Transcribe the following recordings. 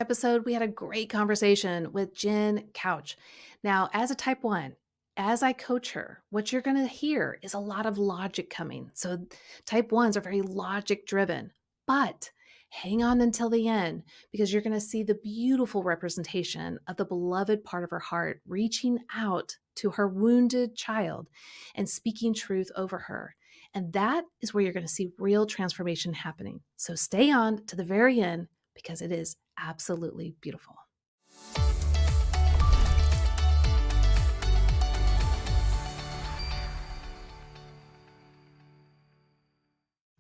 Episode, we had a great conversation with Jen Couch. Now, as a type 1, as I coach her, what you're going to hear is a lot of logic coming. So, type 1s are very logic driven, but hang on until the end because you're going to see the beautiful representation of the beloved part of her heart reaching out to her wounded child and speaking truth over her. And that is where you're going to see real transformation happening. So, stay on to the very end because it is absolutely beautiful.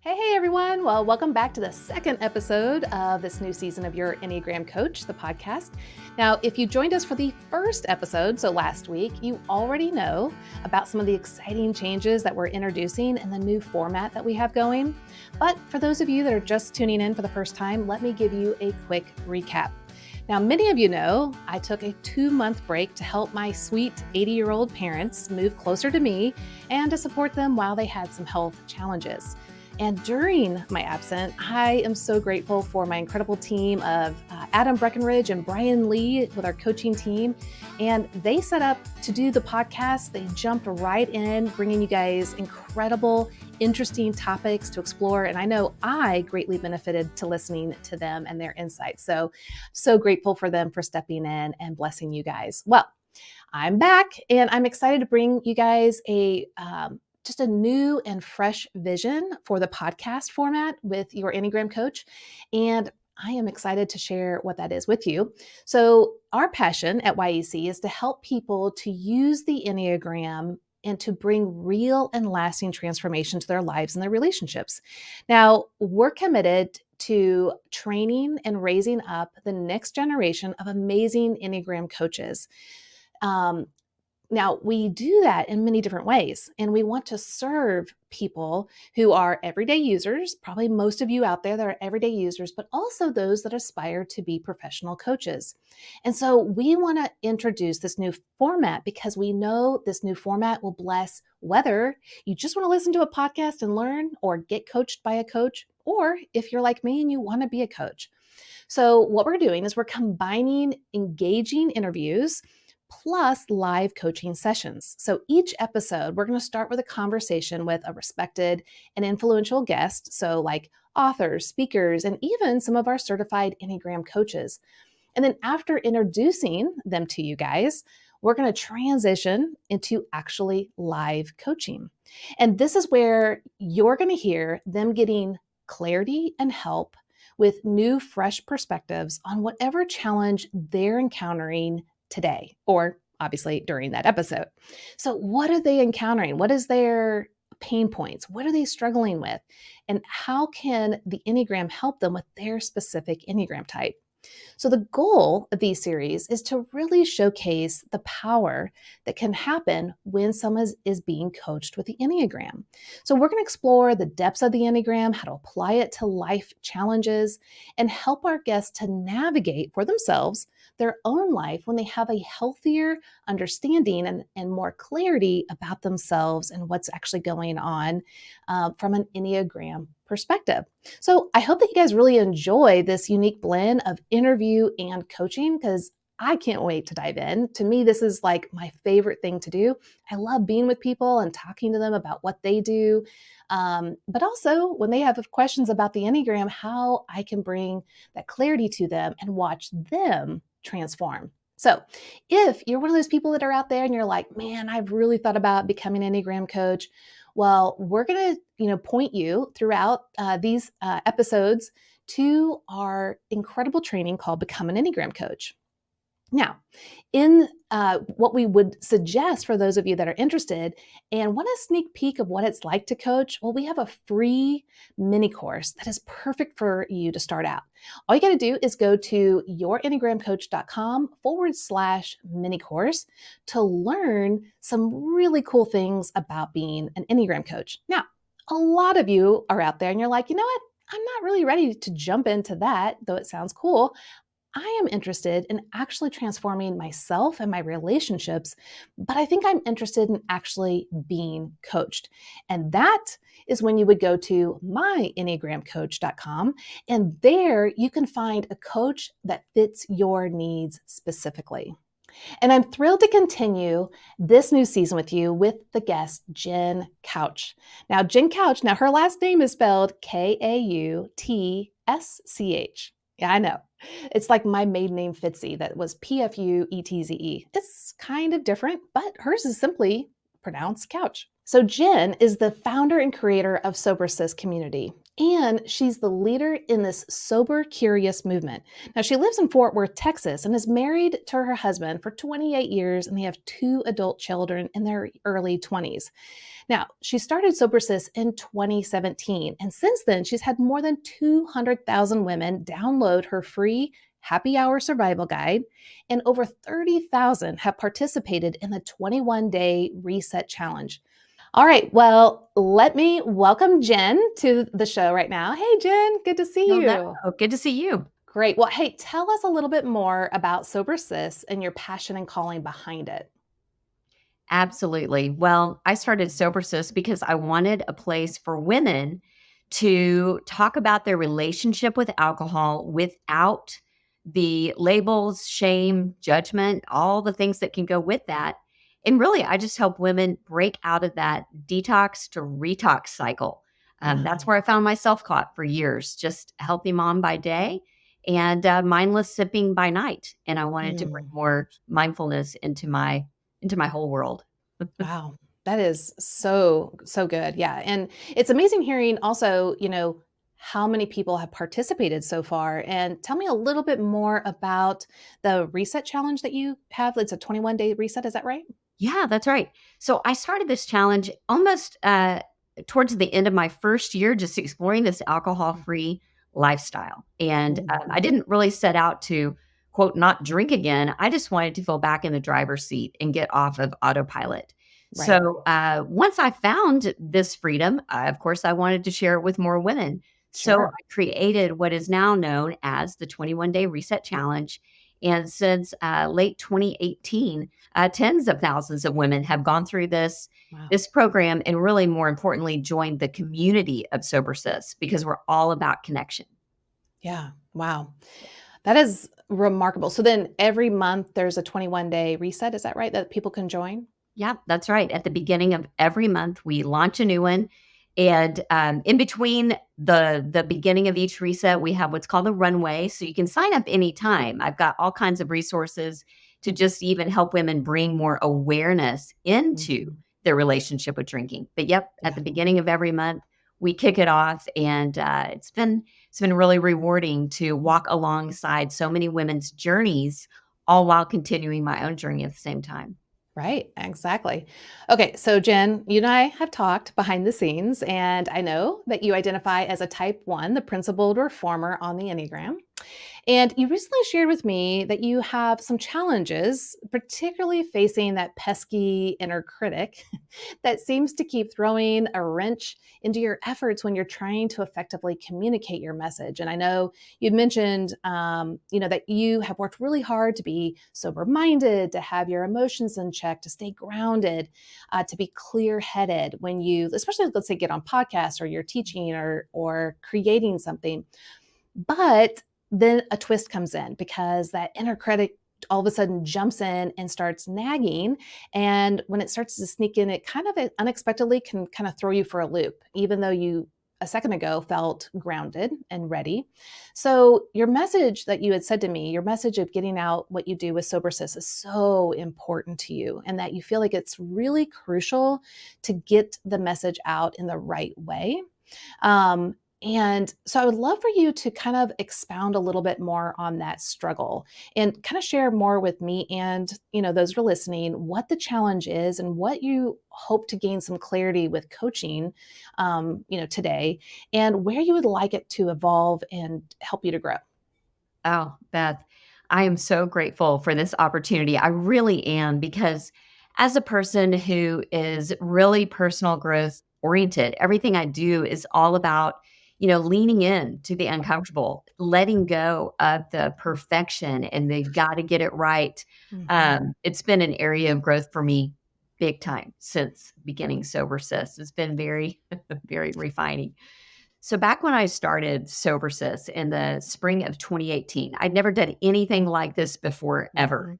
Hey everyone. Well, welcome back to the second episode of this new season of Your Enneagram Coach, the podcast. Now, if you joined us for the first episode, so last week, you already know about some of the exciting changes that we're introducing and the new format that we have going. But for those of you that are just tuning in for the first time, let me give you a quick recap. Now, many of you know I took a 2-month break to help my sweet 80-year-old parents move closer to me and to support them while they had some health challenges. And during my absence, I am so grateful for my incredible team of Adam Breckenridge and Brian Lee with our coaching team. And they set up to do the podcast. They jumped right in, bringing you guys incredible, interesting topics to explore. And I know I greatly benefited to listening to them and their insights. So grateful for them for stepping in and blessing you guys. Well, I'm back and I'm excited to bring you guys just a new and fresh vision for the podcast format with your Enneagram coach. And I am excited to share what that is with you. So our passion at YEC is to help people to use the Enneagram and to bring real and lasting transformation to their lives and their relationships. Now, we're committed to training and raising up the next generation of amazing Enneagram coaches. Now, we do that in many different ways, and we want to serve people who are everyday users, probably most of you out there that are everyday users, but also those that aspire to be professional coaches. And so we want to introduce this new format because we know this new format will bless whether you just want to listen to a podcast and learn or get coached by a coach, or if you're like me and you want to be a coach. So what we're doing is we're combining engaging interviews plus live coaching sessions. So each episode, we're going to start with a conversation with a respected and influential guest. So like authors, speakers, and even some of our certified Enneagram coaches. And then after introducing them to you guys, we're going to transition into actually live coaching. And this is where you're going to hear them getting clarity and help with new, fresh perspectives on whatever challenge they're encountering today, or obviously during that episode. So, what are they encountering? What is their pain points? What are they struggling with? And how can the Enneagram help them with their specific Enneagram type? So, the goal of these series is to really showcase the power that can happen when someone is being coached with the Enneagram. So, we're going to explore the depths of the Enneagram, how to apply it to life challenges, and help our guests to navigate for themselves their own life when they have a healthier understanding and more clarity about themselves and what's actually going on from an Enneagram perspective. So I hope that you guys really enjoy this unique blend of interview and coaching because I can't wait to dive in. To me, this is like my favorite thing to do. I love being with people and talking to them about what they do. But also when they have questions about the Enneagram, how I can bring that clarity to them and watch them transform. So if you're one of those people that are out there and you're like, man, I've really thought about becoming an Enneagram coach. Well, we're going to, point you throughout these episodes to our incredible training called Become an Enneagram Coach. Now, in what we would suggest for those of you that are interested and want a sneak peek of what it's like to coach, well, we have a free mini course that is perfect for you to start out. All you got to do is go to yourenneagramcoach.com/mini course to learn some really cool things about being an Enneagram coach. Now, a lot of you are out there and you're like, you know what? I'm not really ready to jump into that, though it sounds cool. I am interested in actually transforming myself and my relationships, but I think I'm interested in actually being coached. And that is when you would go to myenneagramcoach.com, and there you can find a coach that fits your needs specifically. And I'm thrilled to continue this new season with you with the guest, Jen Kautsch. Now, Jen Kautsch, now her last name is spelled Kautsch. Yeah, I know. It's like my maiden name Fitzy, that was Pfuetze. It's kind of different, but hers is simply pronounced couch. So Jen is the founder and creator of Sober Sis Community, and she's the leader in this sober curious movement. Now, she lives in Fort Worth, Texas, and is married to her husband for 28 years, and they have 2 adult children in their early 20s. Now, she started Sober Sis in 2017, and since then, she's had more than 200,000 women download her free Happy Hour Survival Guide, and over 30,000 have participated in the 21-day Reset Challenge. All right, well, let me welcome Jen to the show right now. Hey, Jen, good to see you. Hello. Good to see you. Great. Well, hey, tell us a little bit more about Sober Sis and your passion and calling behind it. Absolutely. Well, I started Sober Sis because I wanted a place for women to talk about their relationship with alcohol without the labels, shame, judgment, all the things that can go with that. And really, I just help women break out of that detox to retox cycle. That's where I found myself caught for years, just healthy mom by day and mindless sipping by night. And I wanted to bring more mindfulness into my whole world. Wow. That is so good. Yeah. And it's amazing hearing also, how many people have participated so far. And tell me a little bit more about the reset challenge that you have. It's a 21-day reset. Is that right? Yeah, that's right. So I started this challenge almost towards the end of my first year, just exploring this alcohol-free lifestyle. And I didn't really set out to, quote, not drink again. I just wanted to feel back in the driver's seat and get off of autopilot. Right. So once I found this freedom, of course, I wanted to share it with more women. So Sure. I created what is now known as the 21-day Reset Challenge. And since late 2018, tens of thousands of women have gone through this program, and really more importantly, joined the community of Sober Sis, because we're all about connection. Yeah. Wow. That is remarkable. So then every month there's a 21-day reset. Is that right? That people can join? Yeah, that's right. At the beginning of every month, we launch a new one. And in between the beginning of each reset, we have what's called a runway. So you can sign up anytime. I've got all kinds of resources to just even help women bring more awareness into their relationship with drinking. But yep, at the beginning of every month, we kick it off. And it's been really rewarding to walk alongside so many women's journeys, all while continuing my own journey at the same time. Right, exactly. Okay, so Jen, you and I have talked behind the scenes, and I know that you identify as a type 1, the principled reformer on the Enneagram. And you recently shared with me that you have some challenges, particularly facing that pesky inner critic that seems to keep throwing a wrench into your efforts when you're trying to effectively communicate your message. And I know you'd mentioned, that you have worked really hard to be sober-minded, to have your emotions in check, to stay grounded, to be clear-headed when you, especially let's say, get on podcasts or you're teaching or creating something. But then a twist comes in because that inner critic all of a sudden jumps in and starts nagging. And when it starts to sneak in, it kind of unexpectedly can kind of throw you for a loop, even though you a second ago felt grounded and ready. So your message that you had said to me, your message of getting out what you do with Sober Sis is so important to you, and that you feel like it's really crucial to get the message out in the right way. And so I would love for you to kind of expound a little bit more on that struggle and kind of share more with me and, those who are listening, what the challenge is and what you hope to gain some clarity with coaching, today, and where you would like it to evolve and help you to grow. Oh, Beth, I am so grateful for this opportunity. I really am, because as a person who is really personal growth oriented, everything I do is all about, leaning in to the uncomfortable, letting go of the perfection and they've got to get it right. It's been an area of growth for me big time since beginning Sober Sis. It's been very, very refining. So back when I started Sober Sis in the spring of 2018, I'd never done anything like this before, ever.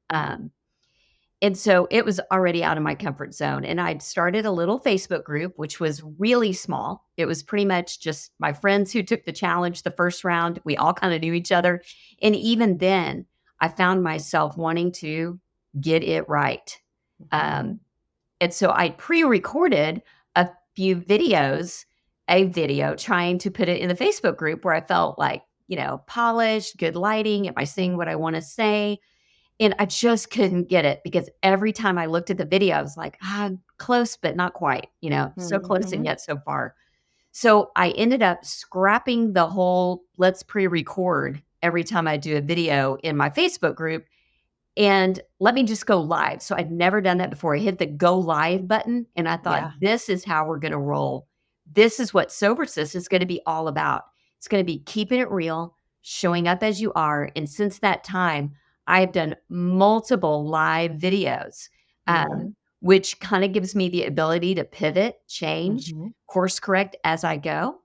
And so it was already out of my comfort zone. And I'd started a little Facebook group, which was really small. It was pretty much just my friends who took the challenge the first round. We all kind of knew each other. And even then, I found myself wanting to get it right. And so I pre-recorded a few videos, a video trying to put it in the Facebook group where I felt like, polished, good lighting. Am I saying what I want to say? And I just couldn't get it because every time I looked at the video, I was like, close, but not quite, so close and yet so far. So I ended up scrapping the whole let's pre-record every time I do a video in my Facebook group and let me just go live. So I'd never done that before. I hit the go live button and I thought, this is how we're going to roll. This is what Sober Sis is going to be all about. It's going to be keeping it real, showing up as you are. And since that time, I've done multiple live videos, which kind of gives me the ability to pivot, change, course correct as I go.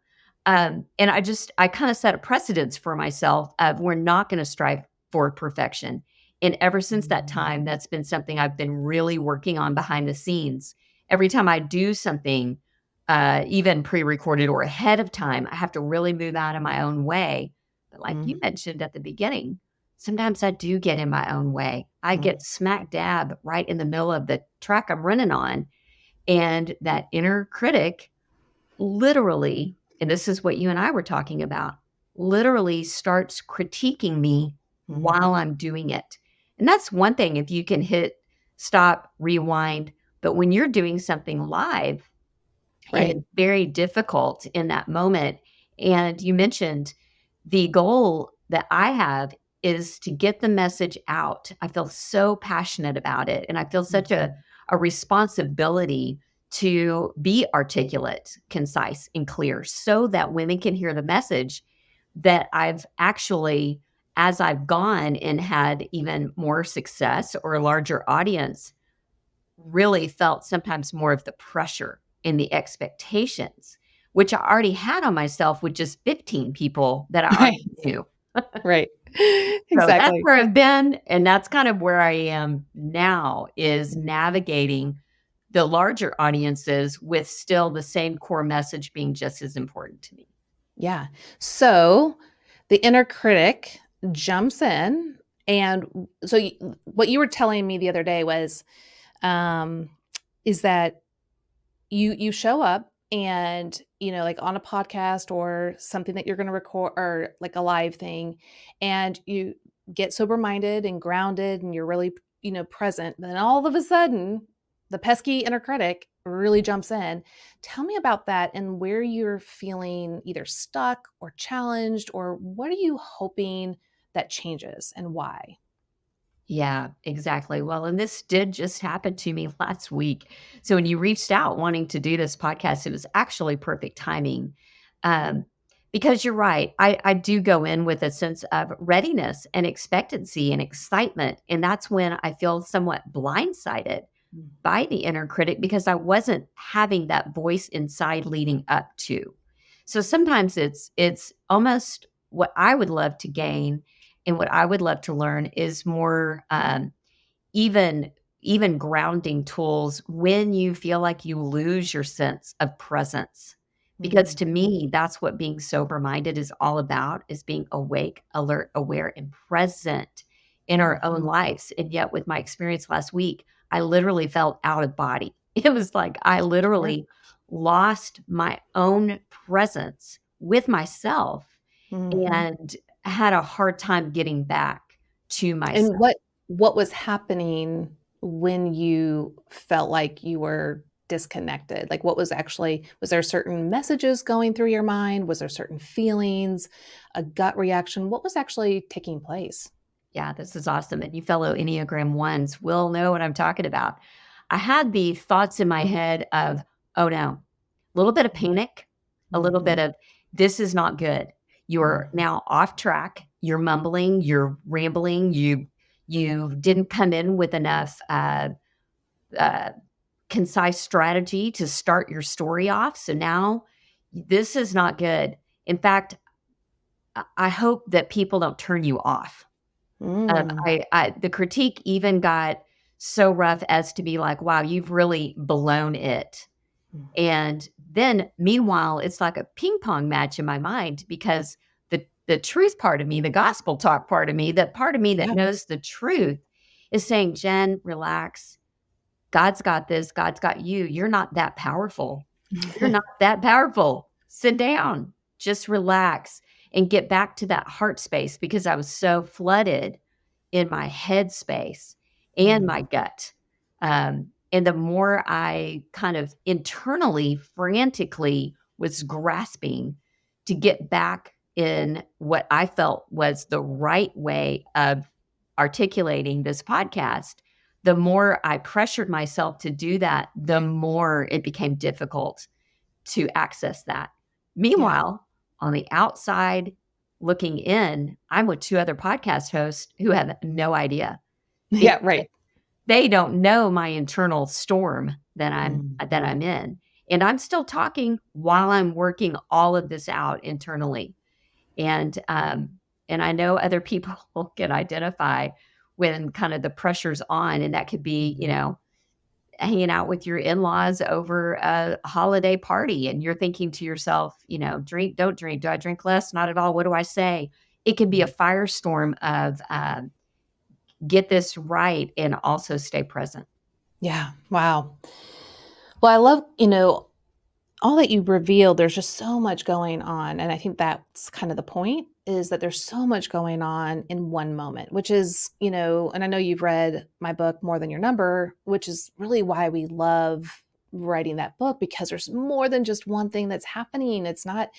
And I kind of set a precedence for myself of we're not going to strive for perfection. And ever since that time, that's been something I've been really working on behind the scenes. Every time I do something, even pre-recorded or ahead of time, I have to really move out of my own way. But like you mentioned at the beginning, sometimes I do get in my own way. I get smack dab right in the middle of the track I'm running on. And that inner critic literally, and this is what you and I were talking about, literally starts critiquing me while I'm doing it. And that's one thing if you can hit stop, rewind. But when you're doing something live, it's very difficult in that moment. And you mentioned the goal that I have is to get the message out. I feel so passionate about it. And I feel such a responsibility to be articulate, concise, and clear so that women can hear the message that I've actually, as I've gone and had even more success or a larger audience, really felt sometimes more of the pressure and the expectations, which I already had on myself with just 15 people that I already knew. Right. So that's where I've been. And that's kind of where I am now, is navigating the larger audiences with still the same core message being just as important to me. Yeah. So the inner critic jumps in. And so what you were telling me the other day was, is that you show up and, like on a podcast or something that you're going to record or like a live thing, and you get sober minded and grounded and you're really, present. But then all of a sudden, the pesky inner critic really jumps in. Tell me about that and where you're feeling either stuck or challenged, or what are you hoping that changes and why? Yeah, exactly. Well, and this did just happen to me last week. So when you reached out wanting to do this podcast, it was actually perfect timing. Because you're right. I do go in with a sense of readiness and expectancy and excitement. And that's when I feel somewhat blindsided by the inner critic because I wasn't having that voice inside leading up to. So sometimes it's almost what I would love to gain and what I would love to learn is more even grounding tools when you feel like you lose your sense of presence. Because to me, that's what being sober-minded is all about, is being awake, alert, aware, and present in our own lives. And yet with my experience last week, I literally felt out of body. It was like I literally lost my own presence with myself and had a hard time getting back to myself. And what was happening when you felt like you were disconnected? Like was there certain messages going through your mind? Was there certain feelings, a gut reaction? What was actually taking place? Yeah, this is awesome. And you fellow Enneagram ones will know what I'm talking about. I had the thoughts in my head of, oh no, a little bit of panic, a little bit of, this is not good. You're now off track. You're mumbling, you're rambling. You didn't come in with enough concise strategy to start your story off. So now this is not good. In fact, I hope that people don't turn you off. Mm. The critique even got so rough as to be like, wow, you've really blown it. And then meanwhile, it's like a ping pong match in my mind, because the truth part of me, the gospel talk part of me, that part of me that Yeah. knows the truth is saying, Jen, relax. God's got this. God's got you. You're not that powerful. You're not that powerful. Sit down, just relax and get back to that heart space, because I was so flooded in my head space and Mm. my gut. And the more I kind of internally, frantically was grasping to get back in what I felt was the right way of articulating this podcast, the more I pressured myself to do that, the more it became difficult to access that. Yeah. Meanwhile, on the outside looking in, I'm with two other podcast hosts who have no idea, Yeah. because Right. they don't know my internal storm that I'm Mhm. in. And I'm still talking while I'm working all of this out internally. And I know other people can identify when kind of the pressure's on, and that could be, Mhm. hanging out with your in-laws over a holiday party, and you're thinking to yourself, drink, don't drink. Do I drink less? Not at all. What do I say? It can be a firestorm of get this right and also stay present. Yeah. Wow. Well, I love, all that you revealed. There's just so much going on. And I think that's kind of the point, is that there's so much going on in one moment, which is, and I know you've read my book, More Than Your Number, which is really why we love writing that book, because there's more than just one thing that's happening. It's not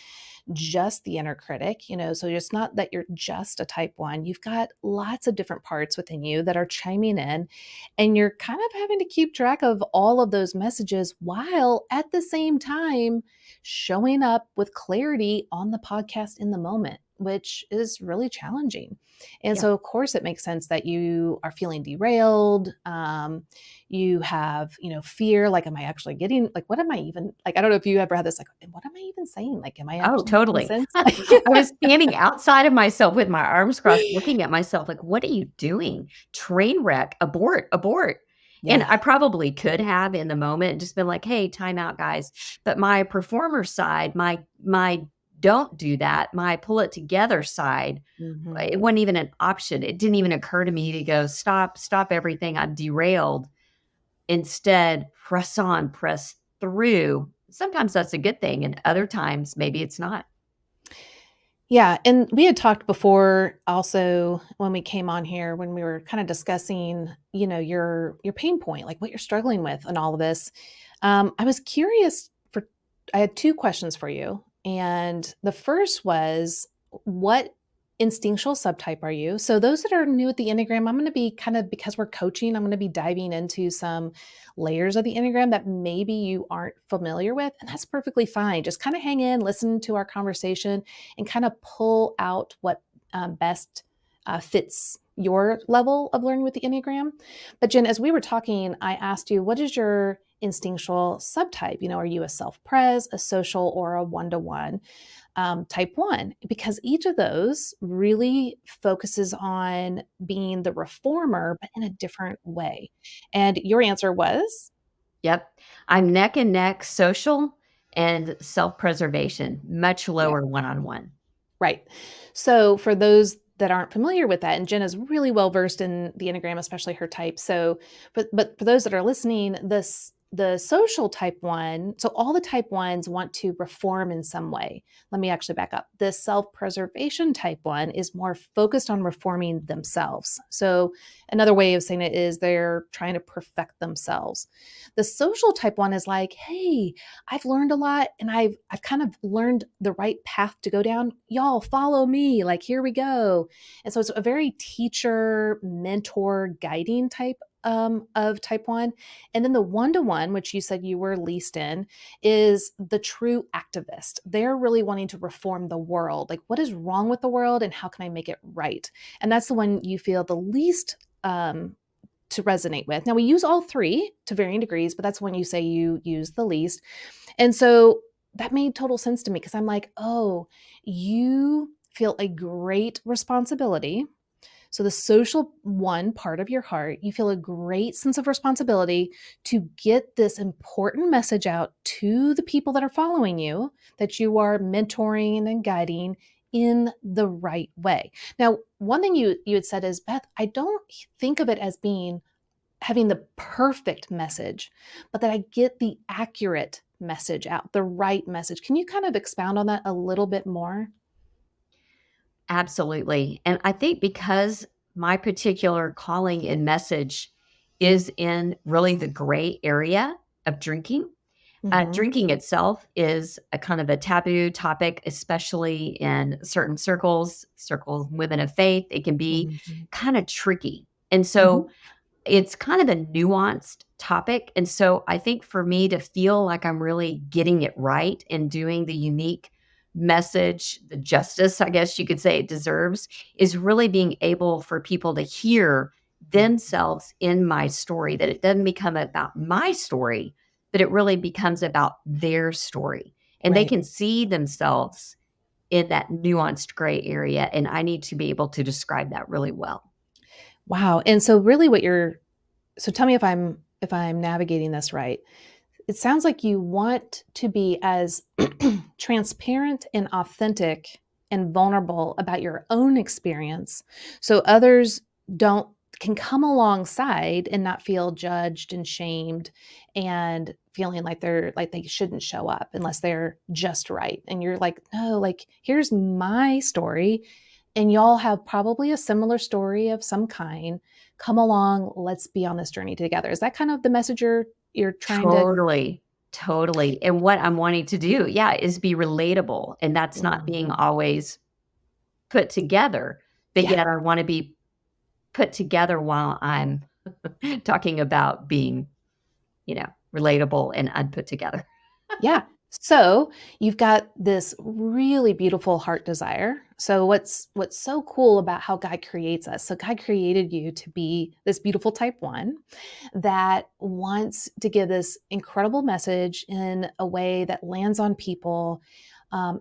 just the inner critic, so it's not that you're just a type 1. You've got lots of different parts within you that are chiming in, and you're kind of having to keep track of all of those messages while at the same time showing up with clarity on the podcast in the moment, which is really challenging. And Yeah. so, of course, it makes sense that you are feeling derailed. You have, fear, like, am I actually getting, like, what am I even, like, I don't know if you ever had this, like, what am I even saying? Like, am I Oh, actually making totally. sense? I was standing outside of myself with my arms crossed, looking at myself like, what are you doing? Train wreck, abort, abort. And Yeah. I probably could have in the moment just been like, hey, time out, guys. But my performer side, my don't do that, my pull it together side, Mhm. it wasn't even an option. It didn't even occur to me to go, stop everything. I'm derailed. Instead, press on, press through. Sometimes that's a good thing, and other times maybe it's not. Yeah, and we had talked before also when we came on here, when we were kind of discussing, your pain point, like what you're struggling with and all of this. I was curious for I had 2 questions for you. And the first was, what instinctual subtype are you? So those that are new at the Enneagram, I'm going to be kind of, because we're coaching, I'm going to be diving into some layers of the Enneagram that maybe you aren't familiar with, and that's perfectly fine. Just kind of hang in, listen to our conversation, and kind of pull out what best fits your level of learning with the Enneagram. But Jen, as we were talking, I asked you, what is your instinctual subtype? Are you a self-pres, a social, or a one-to-one type 1? Because each of those really focuses on being the reformer, but in a different way. And your answer was? Yep. I'm neck and neck social and self-preservation, much Yep. lower one-on-one. Right. So for those that aren't familiar with that, and Jen is really well versed in the Enneagram, especially her type. So, but for those that are listening, the social type 1, so all the type 1s want to reform in some way. Let me actually back up. The self-preservation type 1 is more focused on reforming themselves. So another way of saying it is they're trying to perfect themselves. The social type 1 is like, hey, I've learned a lot, and I've kind of learned the right path to go down. Y'all follow me. Like, here we go. And so it's a very teacher, mentor, guiding type of type 1. And then the one-to-one, which you said you were least in, is the true activist. They're really wanting to reform the world. Like, what is wrong with the world and how can I make it right? And that's the one you feel the least to resonate with. Now, we use all three to varying degrees, but that's when you say you use the least. And so that made total sense to me because I'm like, oh, you feel a great responsibility. So the social one part of your heart, you feel a great sense of responsibility to get this important message out to the people that are following you, that you are mentoring and guiding in the right way. Now, one thing you had said is, Beth, I don't think of it as being having the perfect message, but that I get the accurate message out, the right message. Can you kind of expound on that a little bit more? Absolutely. And I think because my particular calling and message is in really the gray area of drinking. Mm-hmm. Drinking itself is a kind of a taboo topic, especially in certain circles, women of faith. It can be Mm-hmm. kind of tricky. And Mm-hmm. so it's kind of a nuanced topic. And so I think for me to feel like I'm really getting it right and doing the unique message, the justice, I guess you could say it deserves, is really being able for people to hear themselves in my story, that it doesn't become about my story, but it really becomes about their story. And they Right. can see themselves in that nuanced gray area. And I need to be able to describe that really well. Wow. And so really so tell me if I'm navigating this right. It sounds like you want to be as transparent and authentic and vulnerable about your own experience so others don't can come alongside and not feel judged and shamed and feeling like they shouldn't show up unless they're just right. And you're like, no, like here's my story and y'all have probably a similar story of some kind. Come along, let's be on this journey together. Is that kind of the message you're trying to? Totally, totally, and what I'm wanting to do, yeah, is be relatable, and that's not being Mhm. always put together, but Yeah. yet I wanna be put together while I'm talking about being, relatable and unput together. Yeah. So you've got this really beautiful heart desire. So what's so cool about how God creates us? So God created you to be this beautiful type one that wants to give this incredible message in a way that lands on people um,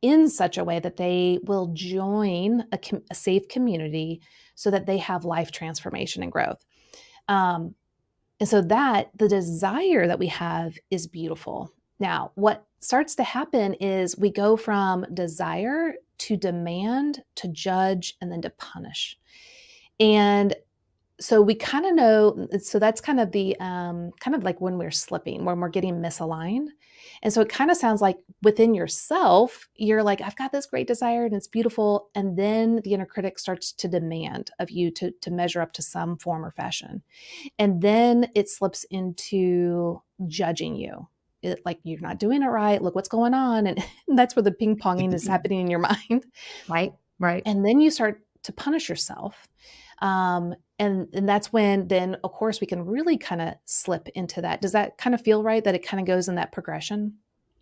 in such a way that they will join a safe community so that they have life transformation and growth. Um, And so that the desire that we have is beautiful. Now, what starts to happen is we go from desire to demand to judge and then to punish. And so we kind of know, so that's kind of the kind of like when we're slipping, when we're getting misaligned. And so it kind of sounds like within yourself, you're like, I've got this great desire and it's beautiful. And then the inner critic starts to demand of you to measure up to some form or fashion. And then it slips into judging you. Like you're not doing it right. Look what's going on. And that's where the ping ponging is happening in your mind. Right, right. And then you start to punish yourself. And that's when then of course we can really kind of slip into that. Does that kind of feel right that it kind of goes in that progression?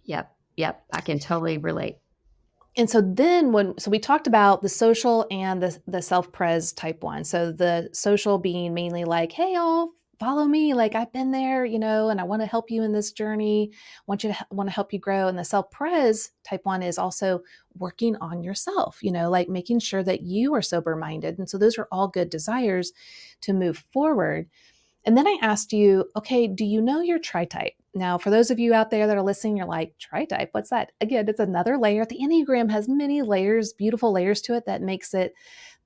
Yep, yep, I can totally relate. And so then so we talked about the social and the self-pres type one. So the social being mainly like, hey y'all, follow me. Like I've been there, and I want to help you in this journey. Want to help you grow. And the self-pres type one is also working on yourself, like making sure that you are sober-minded. And so those are all good desires to move forward. And then I asked you, okay, do you know your tri-type? Now, for those of you out there that are listening, you're like, tri-type, what's that? Again, it's another layer. The Enneagram has many layers, beautiful layers to it that makes it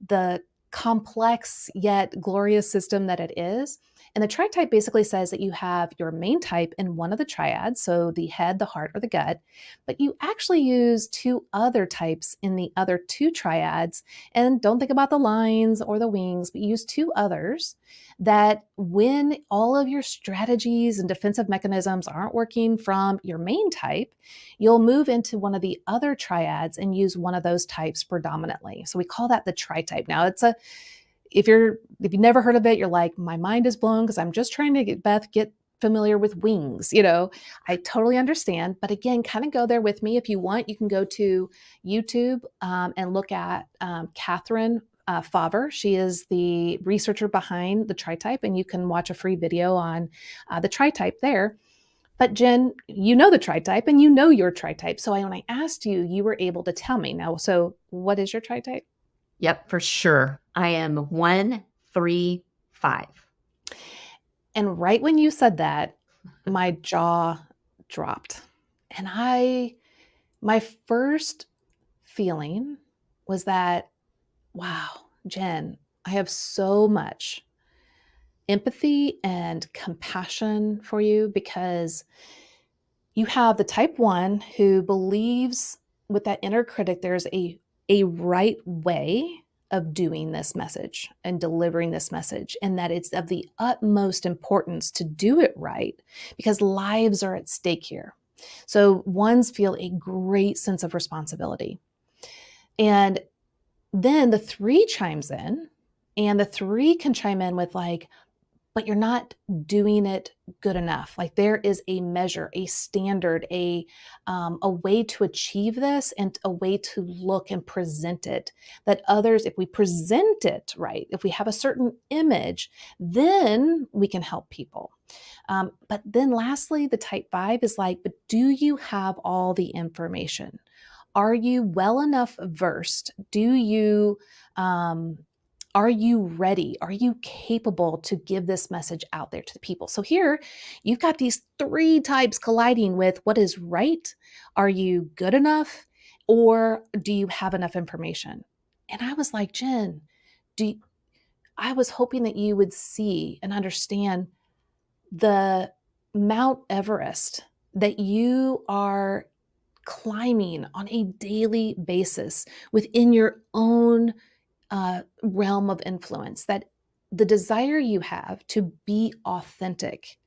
the complex yet glorious system that it is. And the tri-type basically says that you have your main type in one of the triads, so the head, the heart, or the gut, but you actually use two other types in the other two triads. And don't think about the lines or the wings, but use two others that when all of your strategies and defensive mechanisms aren't working from your main type, you'll move into one of the other triads and use one of those types predominantly. So we call that the tri-type. Now if you've never heard of it, you're like, my mind is blown because I'm just trying to get familiar with wings. I totally understand. But again, kind of go there with me. If you want, you can go to YouTube and look at Catherine Favre. She is the researcher behind the Tritype, and you can watch a free video on the Tritype there. But Jen, you know the Tritype and you know your Tritype. So when I asked you, you were able to tell me. Now, so what is your Tritype? Yep, for sure. I am 1-3-5. And right when you said that, my jaw dropped. And my first feeling was that, wow, Jen, I have so much empathy and compassion for you because you have the type 1 who believes with that inner critic there's a right way of doing this message and delivering this message, and that it's of the utmost importance to do it right because lives are at stake here. So ones feel a great sense of responsibility. And then the 3 chimes in, and the 3 can chime in with like, but you're not doing it good enough. Like there is a measure, a standard, a way to achieve this and a way to look and present it that others, if we present it right, if we have a certain image, then we can help people. But then lastly, the type 5 is like, but do you have all the information? Are you well enough versed? Are you ready? Are you capable to give this message out there to the people? So here you've got these 3 types colliding with what is right. Are you good enough? Or do you have enough information? And I was like, Jen, I was hoping that you would see and understand the Mount Everest that you are climbing on a daily basis within your own realm of influence, that the desire you have to be authentic,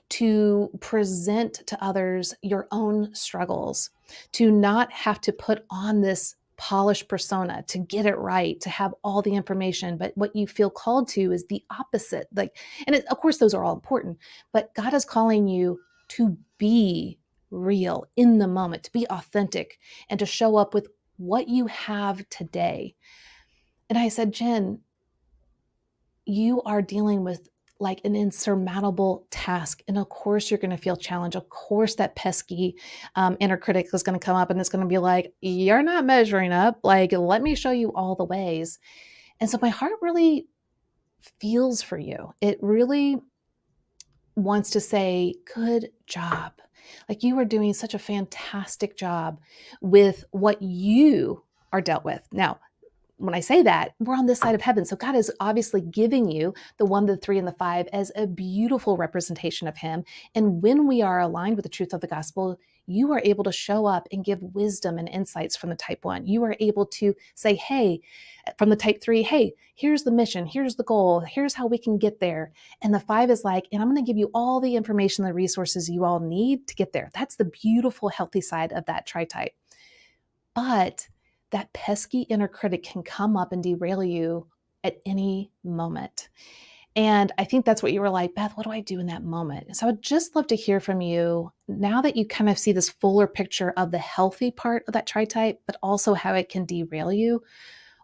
to present to others your own struggles, to not have to put on this polished persona to get it right, to have all the information, but what you feel called to is the opposite. Like, and of course, those are all important, but God is calling you to be real in the moment, to be authentic, and to show up with what you have today. And I said, Jen, you are dealing with like an insurmountable task. And of course, you're going to feel challenged. Of course, that pesky inner critic is going to come up and it's going to be like, you're not measuring up. Like, let me show you all the ways. And so my heart really feels for you. It really wants to say, good job. Like, you are doing such a fantastic job with what you are dealt with. Now, when I say that, we're on this side of heaven. So God is obviously giving you the 1, the 3, and the 5 as a beautiful representation of Him. And when we are aligned with the truth of the gospel, you are able to show up and give wisdom and insights from the type 1. You are able to say, hey, from the type 3, hey, here's the mission, here's the goal, here's how we can get there. And the 5 is like, and I'm going to give you all the information, the resources you all need to get there. That's the beautiful, healthy side of that tri-type. But that pesky inner critic can come up and derail you at any moment. And I think that's what you were like, Beth, what do I do in that moment? So I'd just love to hear from you now that you kind of see this fuller picture of the healthy part of that tri-type, but also how it can derail you.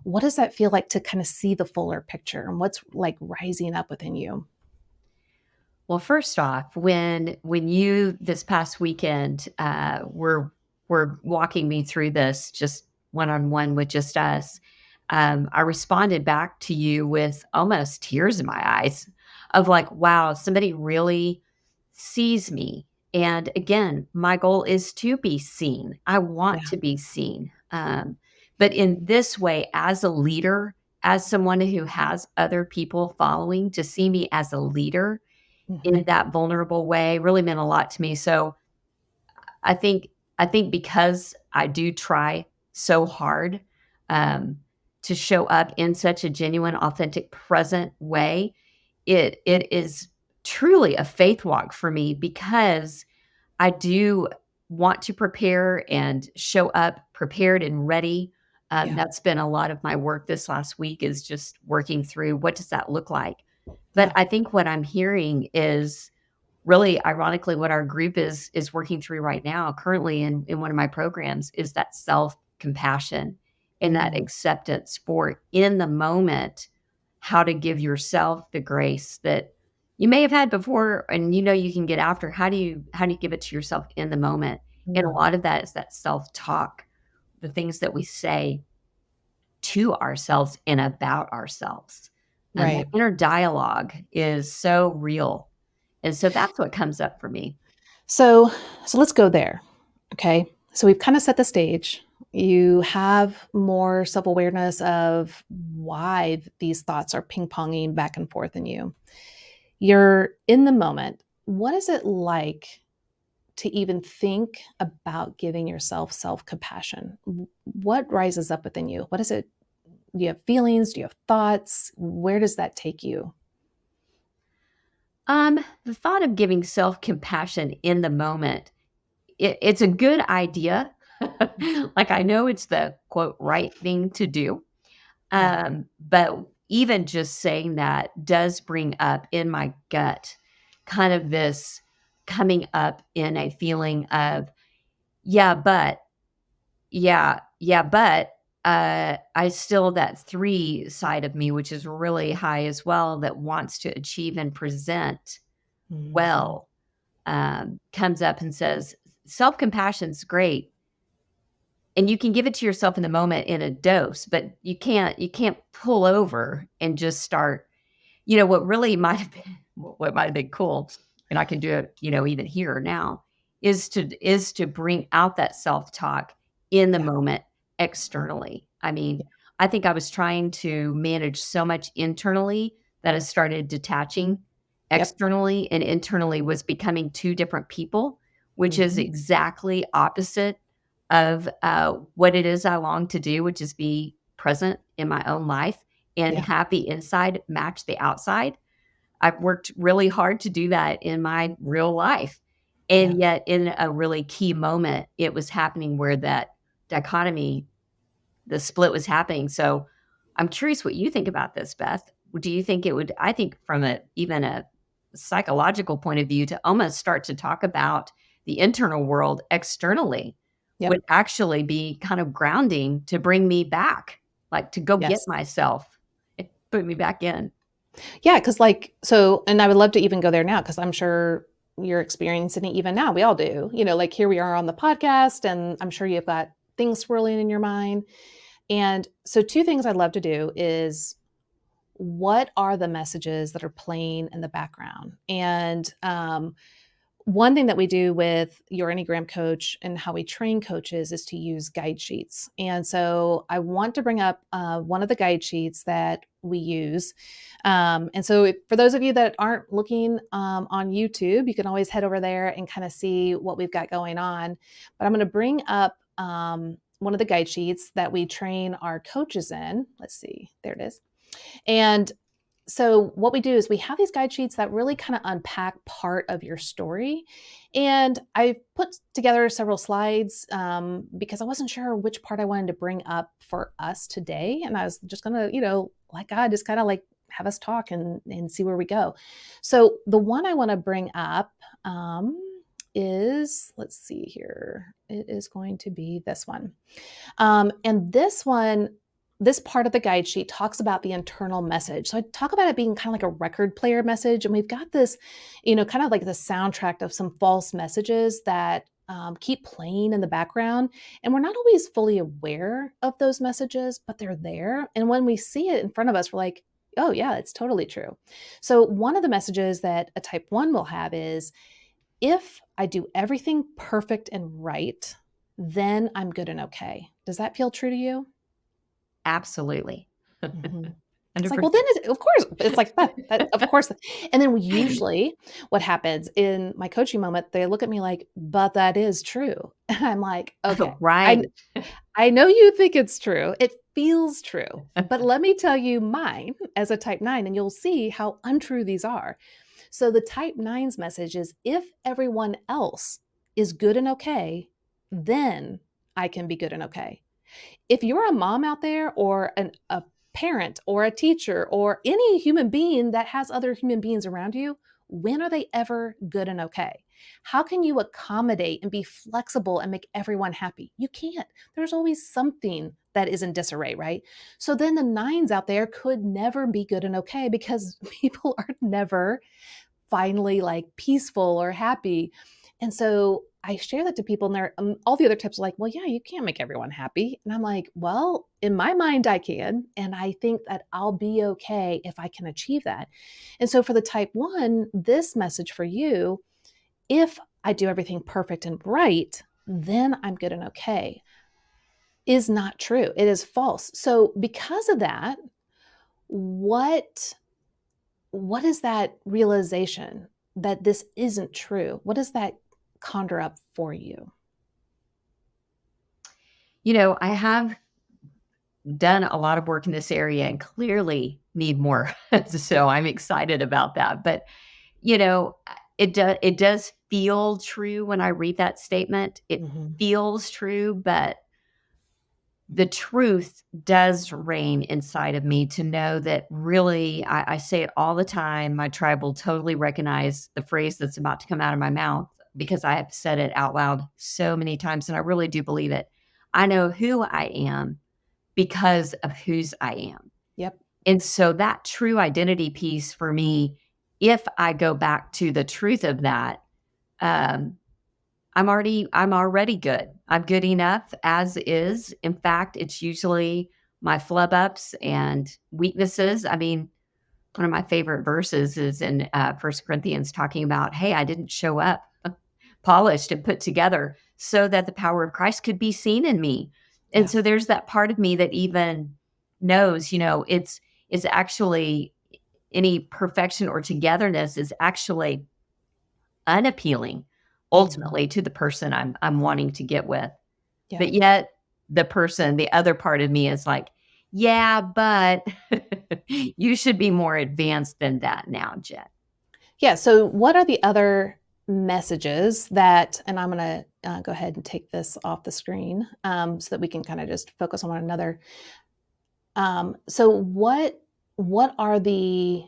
What does that feel like to kind of see the fuller picture and what's like rising up within you? Well, first off, when you this past weekend were walking me through this just one-on-one with just us, I responded back to you with almost tears in my eyes of like, wow, somebody really sees me. And again, my goal is to be seen. I want Yeah. to be seen. But in this way, as a leader, as someone who has other people following, to see me as a leader in Mhm. that vulnerable way really meant a lot to me. So I think because I do try so hard um, to show up in such a genuine, authentic, present way, it is truly a faith walk for me because I do want to prepare and show up prepared and ready. Yeah. That's been a lot of my work this last week is just working through what does that look like. But Yeah. I think what I'm hearing is really ironically what our group is working through right now currently in one of my programs is that self-compassion and that Mm, acceptance for in the moment, how to give yourself the grace that you may have had before and you can get after. How do you give it to yourself in the moment? And a mm. lot of that is that self-talk, the things that we say to ourselves and about ourselves. And that Right. inner dialogue is so real. And so that's what comes up for me. So so let's go there. Okay. So we've kind of set the stage. You have more self-awareness of why these thoughts are ping-ponging back and forth in you. You're in the moment. What is it like to even think about giving yourself self-compassion? What rises up within you? What is it? Do you have feelings? Do you have thoughts? Where does that take you? The thought of giving self-compassion in the moment, it's a good idea. Like, I know it's the quote right thing to do. Yeah. But even just saying that does bring up in my gut kind of this coming up in a feeling of, yeah, but, yeah, but I still that three side of me, which is really high as well, that wants to achieve and present Mhm. well, comes up and says, self compassion's great. And you can give it to yourself in the moment in a dose, but you can't pull over and just start. What really might have been what might have been cool, and I can do it, even here now, is to bring out that self-talk in the Yeah. moment externally. I mean, Yeah. I think I was trying to manage so much internally that I started detaching Yep. externally, and internally was becoming two different people, which is Mhm. exactly opposite of, what it is I long to do, which is be present in my own life and Yeah. have the inside match the outside. I've worked really hard to do that in my real life. Yeah. And yet, in a really key moment, it was happening where that dichotomy, the split was happening. So I'm curious what you think about this, Beth. Do you think it would, I think from even a psychological point of view, to almost start to talk about the internal world externally Yep. would actually be kind of grounding to bring me back, like to go get Yes. myself and put me back in. Yeah, because and I would love to even go there now because I'm sure you're experiencing it even now. We all do. Like here we are on the podcast, and I'm sure you've got things swirling in your mind. And so, two things I'd love to do is what are the messages that are playing in the background? And one thing that we do with your Enneagram coach and how we train coaches is to use guide sheets. And so I want to bring up one of the guide sheets that we use. And so for those of you that aren't looking on YouTube, you can always head over there and kind of see what we've got going on. But I'm going to bring up one of the guide sheets that we train our coaches in. Let's see, there it is. And so what we do is we have these guide sheets that really kind of unpack part of your story. And I put together several slides because I wasn't sure which part I wanted to bring up for us today. And I was just going to, like God, just kind of like have us talk and see where we go. So the one I want to bring up is, let's see here, it is going to be this one. And this part of the guide sheet talks about the internal message. So I talk about it being kind of like a record player message. And we've got this, kind of like the soundtrack of some false messages that keep playing in the background. And we're not always fully aware of those messages, but they're there. And when we see it in front of us, we're like, oh, yeah, it's totally true. So one of the messages that a type 1 will have is if I do everything perfect and right, then I'm good and okay. Does that feel true to you? Absolutely. Mhm. It's like, well, then 100%. of course, it's like that, of course. And then usually what happens in my coaching moment, they look at me like, but that is true. And I'm like, okay, I, Right. I know you think it's true. It feels true. But let me tell you mine as a type 9, and you'll see how untrue these are. So the type 9's message is if everyone else is good and okay, then I can be good and okay. If you're a mom out there or a parent or a teacher or any human being that has other human beings around you, when are they ever good and okay? How can you accommodate and be flexible and make everyone happy? You can't. There's always something that is in disarray, right? So then the nines out there could never be good and okay because people are never finally like peaceful or happy. And so I share that to people, and they're all the other types are like, well, yeah, you can't make everyone happy. And I'm like, well, in my mind, I can. And I think that I'll be okay if I can achieve that. And so for the type one, this message for you, if I do everything perfect and right, then I'm good and okay, is not true. It is false. So because of that, what is that realization that this isn't true? What does that conjure up for you? I have done a lot of work in this area and clearly need more. So I'm excited about that. But, it does feel true when I read that statement. It Mhm. feels true, but the truth does reign inside of me to know that really, I say it all the time. My tribe will totally recognize the phrase that's about to come out of my mouth because I have said it out loud so many times, and I really do believe it. I know who I am because of whose I am. Yep. And so that true identity piece for me, if I go back to the truth of that, um, I'm already good. I'm good enough as is. In fact, it's usually my flub ups and weaknesses. I mean, one of my favorite verses is in 1 Corinthians talking about, hey, I didn't show up polished and put together so that the power of Christ could be seen in me. And Yeah. so there's that part of me that even knows, it's actually any perfection or togetherness is actually unappealing Mhm. ultimately to the person I'm wanting to get with. Yeah. But yet the other part of me is like, yeah, but you should be more advanced than that now, Jen. Yeah. So, what are the other messages that, and I'm going to go ahead and take this off the screen so that we can kind of just focus on one another. So, what are the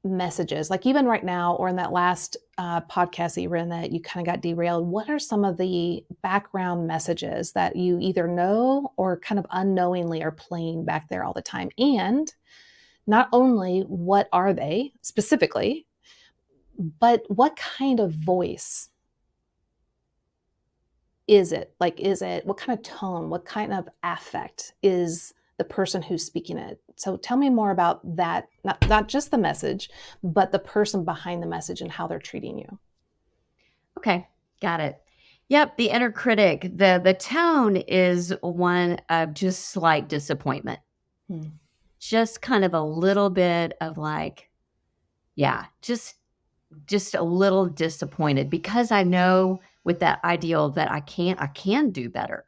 messages, like even right now or in that last podcast that you were in that you kind of got derailed? What are some of the background messages that you either know or kind of unknowingly are playing back there all the time? And not only what are they specifically, but what kind of voice is it? Like, is it what kind of tone, what kind of affect is the person who's speaking it? So tell me more about that, not just the message, but the person behind the message and how they're treating you. Okay, got it. Yep, the inner critic. The tone is one of just slight disappointment. Hmm. Just kind of a little bit of like, yeah, just a little disappointed because I know with that ideal that I can do better.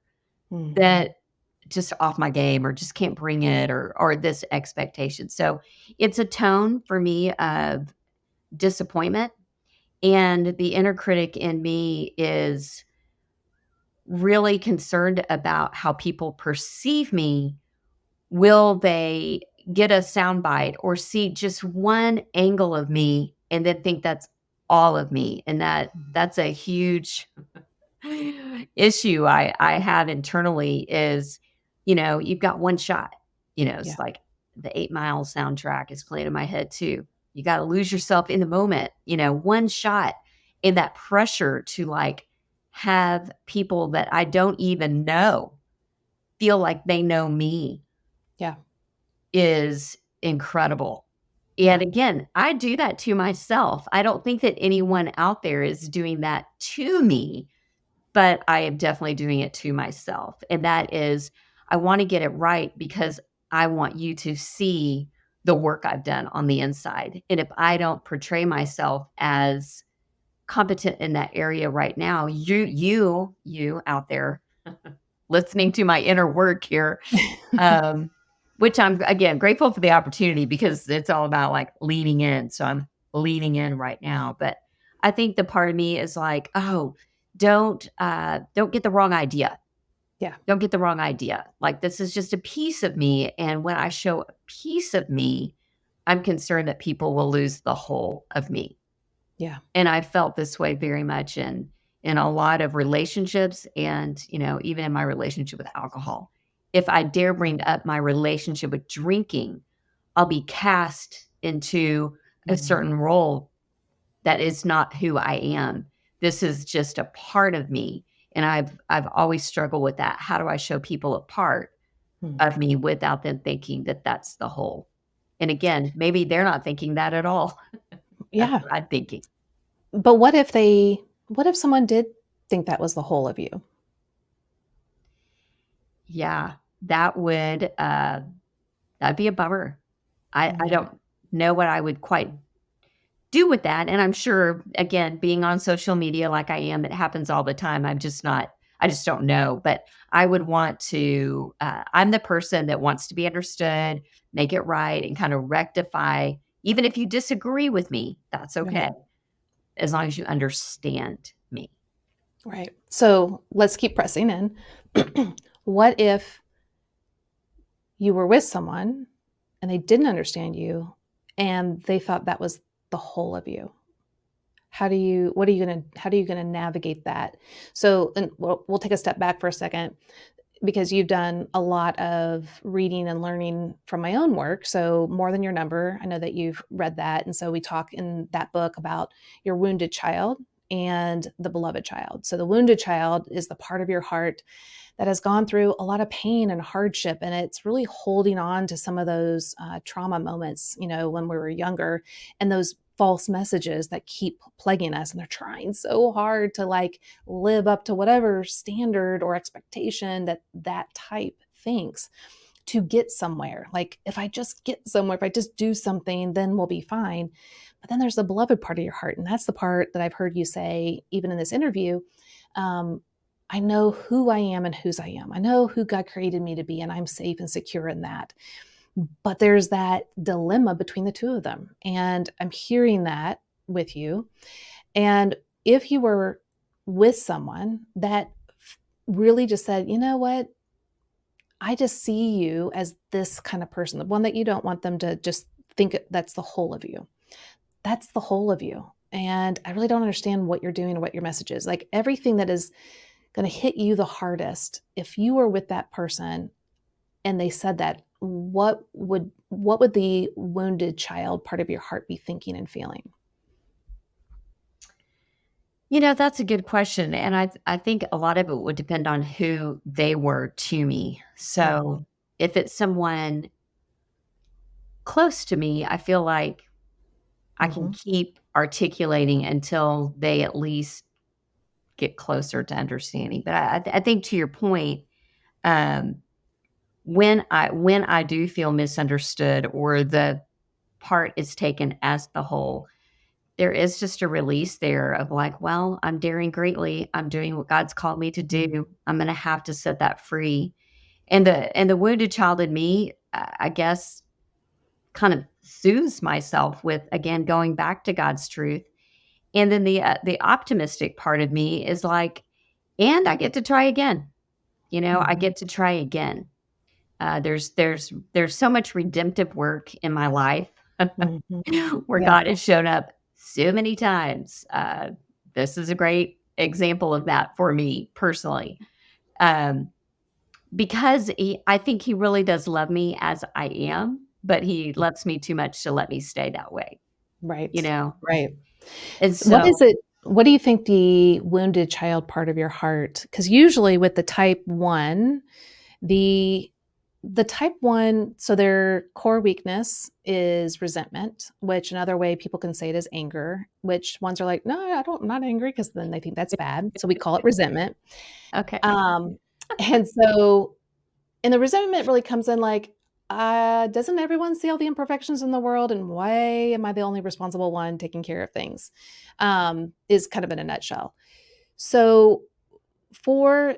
Mhm. That just off my game or just can't bring it or this expectation. So it's a tone for me of disappointment. And the inner critic in me is really concerned about how people perceive me. Will they get a soundbite or see just one angle of me and then think that's all of me? And that's a huge issue I have internally is, you've got one shot. Yeah. It's like the 8 Mile soundtrack is playing in my head too. You got to lose yourself in the moment, one shot. And that pressure to like have people that I don't even know feel like they know me Yeah. is incredible. And Yeah. again, I do that to myself. I don't think that anyone out there is doing that to me, but I am definitely doing it to myself. And that is, I want to get it right because I want you to see the work I've done on the inside. And if I don't portray myself as competent in that area right now, you out there listening to my inner work here, um, which I'm again grateful for the opportunity because it's all about like leaning in. So I'm leaning in right now. But I think the part of me is like, oh, don't get the wrong idea. Yeah. Don't get the wrong idea. Like this is just a piece of me. And when I show a piece of me, I'm concerned that people will lose the whole of me. Yeah. And I felt this way very much in a lot of relationships and, even in my relationship with alcohol. If I dare bring up my relationship with drinking, I'll be cast into a Mhm. certain role that is not who I am. This is just a part of me, and I've always struggled with that. How do I show people a part Mm. of me without them thinking that that's the whole? And again, maybe they're not thinking that at all. That's Yeah. what I'm thinking. But what if someone did think that was the whole of you? Yeah, that would, that'd be a bummer. I Yeah. don't know what I would quite do with that, and I'm sure, again, being on social media like I am, it happens all the time. I just don't know, but I would want to, I'm the person that wants to be understood, make it right, and kind of rectify. Even if you disagree with me, that's Right. okay, as long as you understand me. Right. So let's keep pressing in. What if you were with someone and they didn't understand you and they thought that was the whole of you? How are you gonna navigate that? So, and we'll take a step back for a second because you've done a lot of reading and learning from my own work. So, More Than Your Number, I know that you've read that. And so we talk in that book about your wounded child and the beloved child. So, the wounded child is the part of your heart that has gone through a lot of pain and hardship. And it's really holding on to some of those trauma moments, when we were younger, and those false messages that keep plaguing us. And they're trying so hard to like live up to whatever standard or expectation that type thinks to get somewhere. Like, if I just get somewhere, if I just do something, then we'll be fine. But then there's the beloved part of your heart. And that's the part that I've heard you say, even in this interview. Um, I know who I am and whose I am. I know who God created me to be, and I'm safe and secure in that. But there's that dilemma between the two of them. And I'm hearing that with you. And if you were with someone that really just said, you know what, I just see you as this kind of person, the one that you don't want them to just think that's the whole of you. That's the whole of you. And I really don't understand what you're doing or what your message is. Like, everything that is going to hit you the hardest, if you were with that person and they said that, what would the wounded child part of your heart be thinking and feeling? That's a good question, and I think a lot of it would depend on who they were to me. Mhm, So, if it's someone close to me, I feel like I can mhm, keep articulating until they at least get closer to understanding. But I think to your point, um, when I do feel misunderstood or the part is taken as the whole, there is just a release there of like, well, I'm daring greatly. I'm doing what God's called me to mhm, do. I'm going to have to set that free. And the wounded child in me, I guess, kind of soothes myself with again going back to God's truth. And then the optimistic part of me is like, and I get to try again. I mhm, get to try again. There's so much redemptive work in my life mhm. where Yeah. God has shown up so many times. This is a great example of that for me personally, um, because I think He really does love me as I am, but He loves me too much to let me stay that way. You Right. know, Right. and What is so it what do you think the wounded child part of your heart, because usually with the type 1, the type 1, so their core weakness is resentment, which another way people can say it is anger, which ones are like, "No, I'm not angry," because then they think that's bad, so we call it resentment. okay, Um, and so and the resentment really comes in like, doesn't everyone see all the imperfections in the world, and why am I the only responsible one taking care of things? Is kind of in a nutshell. So for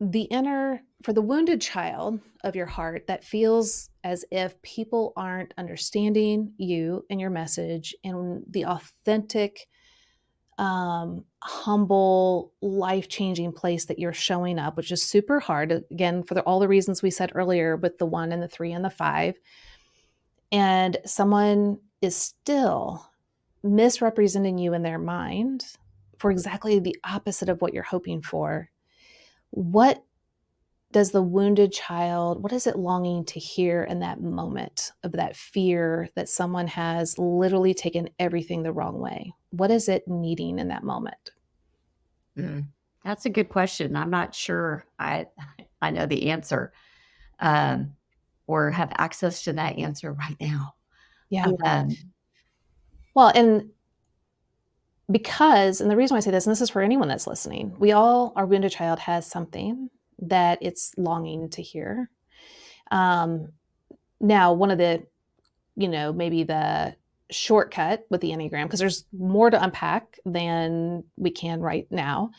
for the wounded child of your heart that feels as if people aren't understanding you and your message and the authentic, humble, life-changing place that you're showing up, which is super hard, again, for all the reasons we said earlier with the 1 and the 3 and the 5, and someone is still misrepresenting you in their mind for exactly the opposite of what you're hoping for, what does the wounded child, what is it longing to hear in that moment of that fear that someone has literally taken everything the wrong way? What is it needing in that moment? Mm. That's a good question. I'm not sure I know the answer, um, or have access to that answer right now. Yeah. Um, Well, and the reason why I say this, and this is for anyone that's listening, our wounded child has something that it's longing to hear. Um, Now, one of the, maybe the shortcut with the Enneagram, because there's more to unpack than we can right now,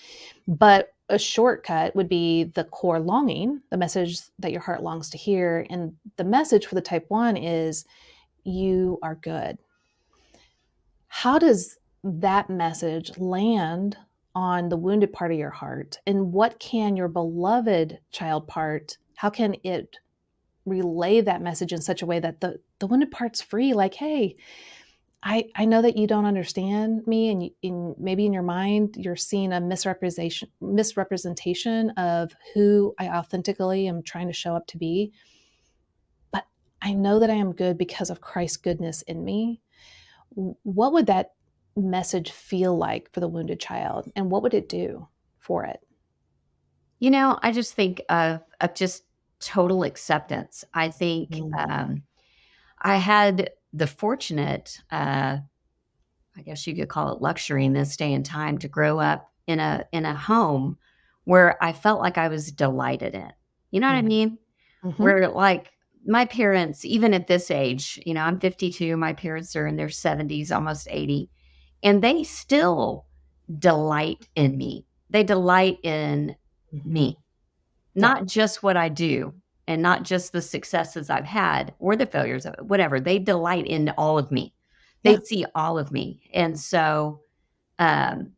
but a shortcut would be the core longing, the message that your heart longs to hear. And the message for the type 1 is, you are good. How does that message land on the wounded part of your heart? And what can your beloved child part, how can it relay that message in such a way that the wounded part's free? Like, hey, I know that you don't understand me, and maybe in your mind you're seeing a misrepresentation of who I authentically am trying to show up to be, but I know that I am good because of Christ's goodness in me. What would that message feel like for the wounded child, and what would it do for it? I just think of just total acceptance. I think Mm. I had the fortunate, I guess you could call it luxury in this day and time, to grow up in a home where I felt like I was delighted in. You know what I Yeah. mean? Mhm. Where like my parents, even at this age, I'm 52, my parents are in their 70s, almost 80, and they still delight in me. They delight in Mhm. me, Yeah. not just what I do and not just the successes I've had or the failures of it, whatever. They delight in all of me. They Yeah. see all of me. And so, um,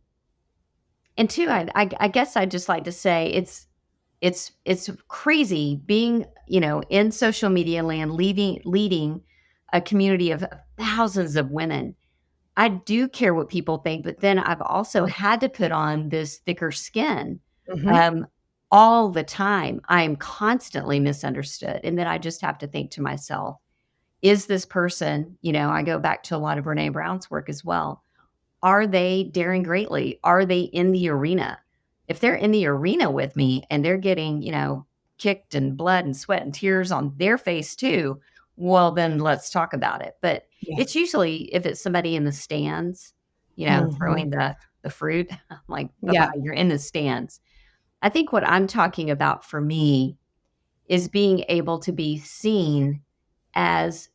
and two, I guess I'd just like to say it's crazy being, in social media land, leading a community of thousands of women. I do care what people think, but then I've also had to put on this thicker skin, Mhm. um, all the time. I am constantly misunderstood, and then I just have to think to myself, is this person, I go back to a lot of Brené Brown's work as well. Are they daring greatly? Are they in the arena? If they're in the arena with me and they're getting, kicked and blood and sweat and tears on their face too, well, then let's talk about it. But Yeah. it's usually if it's somebody in the stands, Mhm. throwing the fruit, I'm like, bye bye, Yeah. you're in the stands. I think what I'm talking about for me is being able to be seen as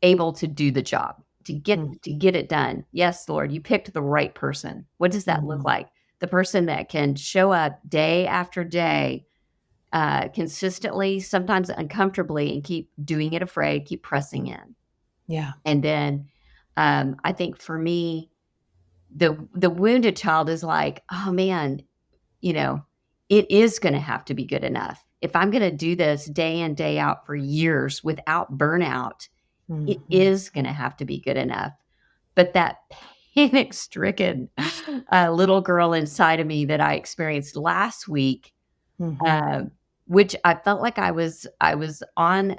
able to do the job, to Mm. get it done. Yes, Lord, you picked the right person. What does that look Mhm. like? The person that can show up day after day, consistently, sometimes uncomfortably, and keep doing it afraid, keep pressing in. Yeah. And then, I think for me, the wounded child is like, oh man, you know, it is going to have to be good enough. If I'm going to do this day in, day out for years without burnout, it Mhm. is gonna have to be good enough. But that panic-stricken, little girl inside of me that I experienced last week, Mhm. um, which I felt like I was on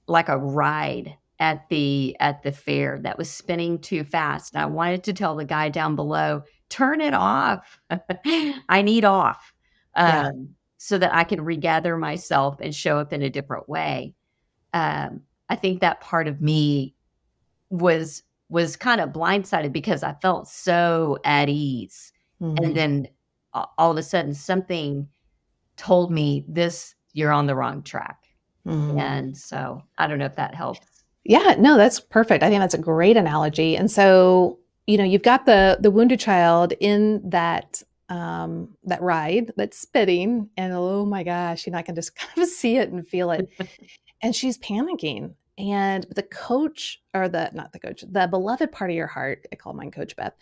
like a ride at the fair that was spinning too fast, and I wanted to tell the guy down below, "Turn it off. I need off," Yeah. so that I can regather myself and show up in a different way. I think that part of me was kind of blindsided because I felt so at ease, and Mhm. then all of a sudden, something told me, "This you're on the wrong track." Mhm. And so, I don't know if that helps. Yeah, no, that's perfect. I think that's a great analogy. And so, you've got the wounded child in that ride that's spitting, and oh my gosh, I can just kind of see it and feel it. And she's panicking. And the coach, or the not the coach, the beloved part of your heart, I call mine Coach Beth.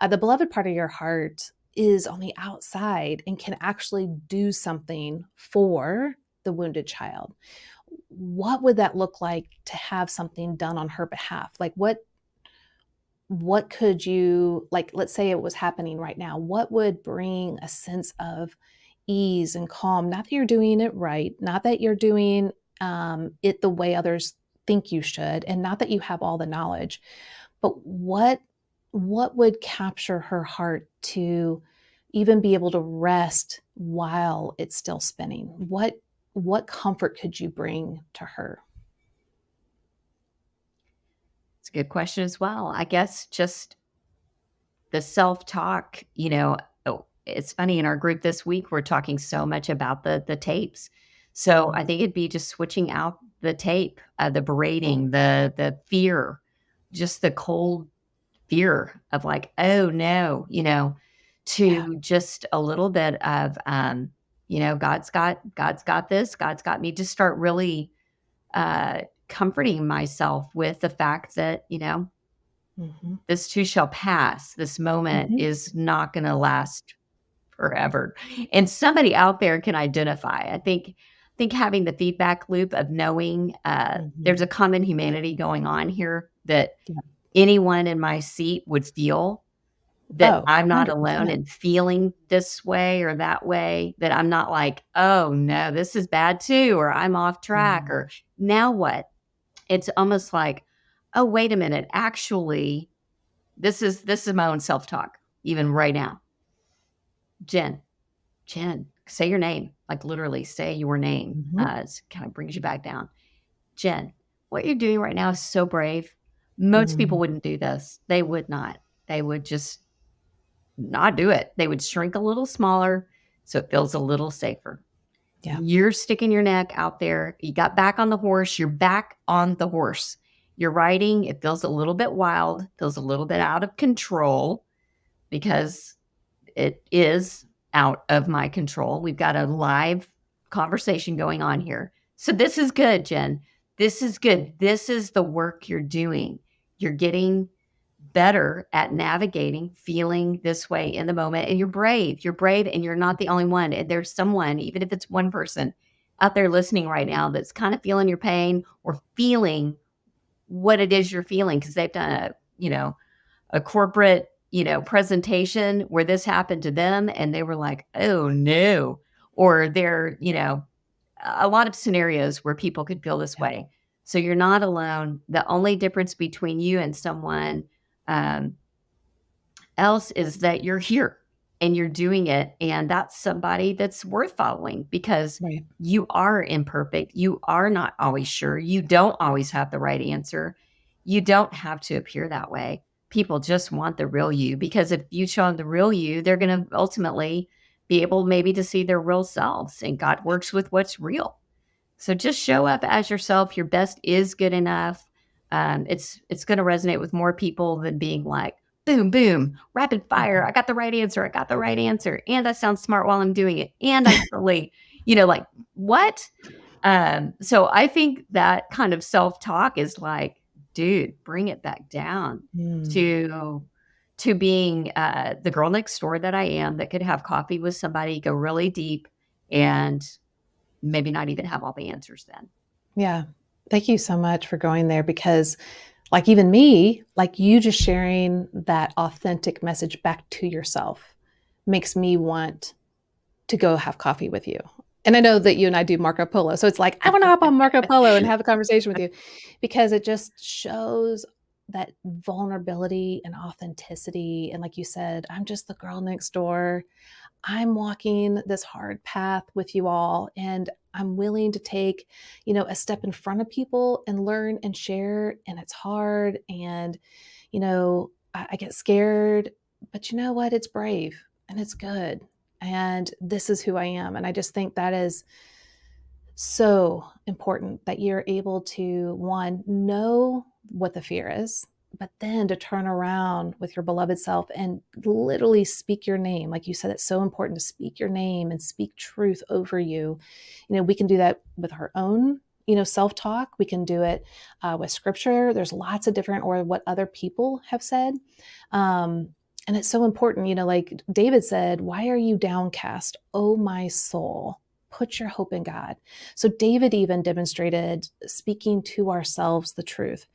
The beloved part of your heart is on the outside and can actually do something for the wounded child. What would that look like to have something done on her behalf? Like, what could you, like, let's say it was happening right now, what would bring a sense of ease and calm? Not that you're doing it right, not that you're doing it the way others think you should, and not that you have all the knowledge, but what would capture her heart to even be able to rest while it's still spinning? What comfort could you bring to her? It's a good question as well. I guess just the self-talk, it's funny in our group this week, we're talking so much about the tapes. So I Mhm. think it'd be just switching out the tape, the berating, the fear, just the cold fear of like, oh no, Yeah. to just a little bit of, God's got this, God's got me. Just start really comforting myself with the fact that, Mhm. this too shall pass. This moment Mhm. is not going to last forever. And somebody out there can identify. I think having the feedback loop of knowing there's Mhm. a common humanity going on here that Yeah. anyone in my seat would feel that Oh, I'm not alone 100%. in feeling this way or that way, that I'm not like, oh no, this is bad too, or I'm off track, Mm. or now what? It's almost like, oh, wait a minute. Actually, this is my own self-talk, even right now. Jen, Jen, say your name. Like literally say your name. Mhm. It kind of brings you back down. Jen, what you're doing right now is so brave. Most people Mm. wouldn't do this. They would not. They would just not do it. They would shrink a little smaller so it feels a little safer. Yeah. You're sticking your neck out there. You got back on the horse. You're back on the horse. You're riding. It feels a little bit wild, feels a little bit out of control because it is out of my control. We've got a live conversation going on here. So this is good, Jen. This is good. This is the work you're doing. You're getting better at navigating feeling this way in the moment. And you're brave. You're brave and you're not the only one. And there's someone, even if it's one person out there listening right now that's kind of feeling your pain or feeling what it is you're feeling because they've done a corporate, presentation where this happened to them and they were like, "Oh no." Or they're, a lot of scenarios where people could feel this Yeah. way. So you're not alone. The only difference between you and someone um, else is that you're here and you're doing it. And that's somebody that's worth following because Right. you are imperfect. You are not always sure. You don't always have the right answer. You don't have to appear that way. People just want the real you because if you show them the real you, they're going to ultimately be able maybe to see their real selves. And God works with what's real. So just show up as yourself. Your best is good enough. It's going to resonate with more people than being like, boom, boom, rapid fire. Mhm. I got the right answer. I got the right answer. And I sound smart while I'm doing it. And I'm silly, like what? So I think that kind of self-talk is like, dude, bring it back down Mm. to being the girl next door that I am that could have coffee with somebody, go really deep, and maybe not even have all the answers then. Yeah. Thank you so much for going there because, like, even me, like, you just sharing that authentic message back to yourself makes me want to go have coffee with you. And I know that you and I do Marco Polo, so it's like, I wanna hop on Marco Polo and have a conversation with you because it just shows that vulnerability and authenticity, and like you said, I'm just the girl next door. I'm walking this hard path with you all, and I'm willing to take, a step in front of people and learn and share, and it's hard, and, I get scared, but you know what? It's brave and it's good, and this is who I am, and I just think that is so important that you're able to, one, know what the fear is, but then to turn around with your beloved self and literally speak your name. Like you said, it's so important to speak your name and speak truth over you. We can do that with our own, self talk. We can do it with scripture. There's lots of different, or what other people have said. Um, and it's so important, like David said, why are you downcast, oh my soul? Put your hope in God. So David even demonstrated speaking to ourselves the truth.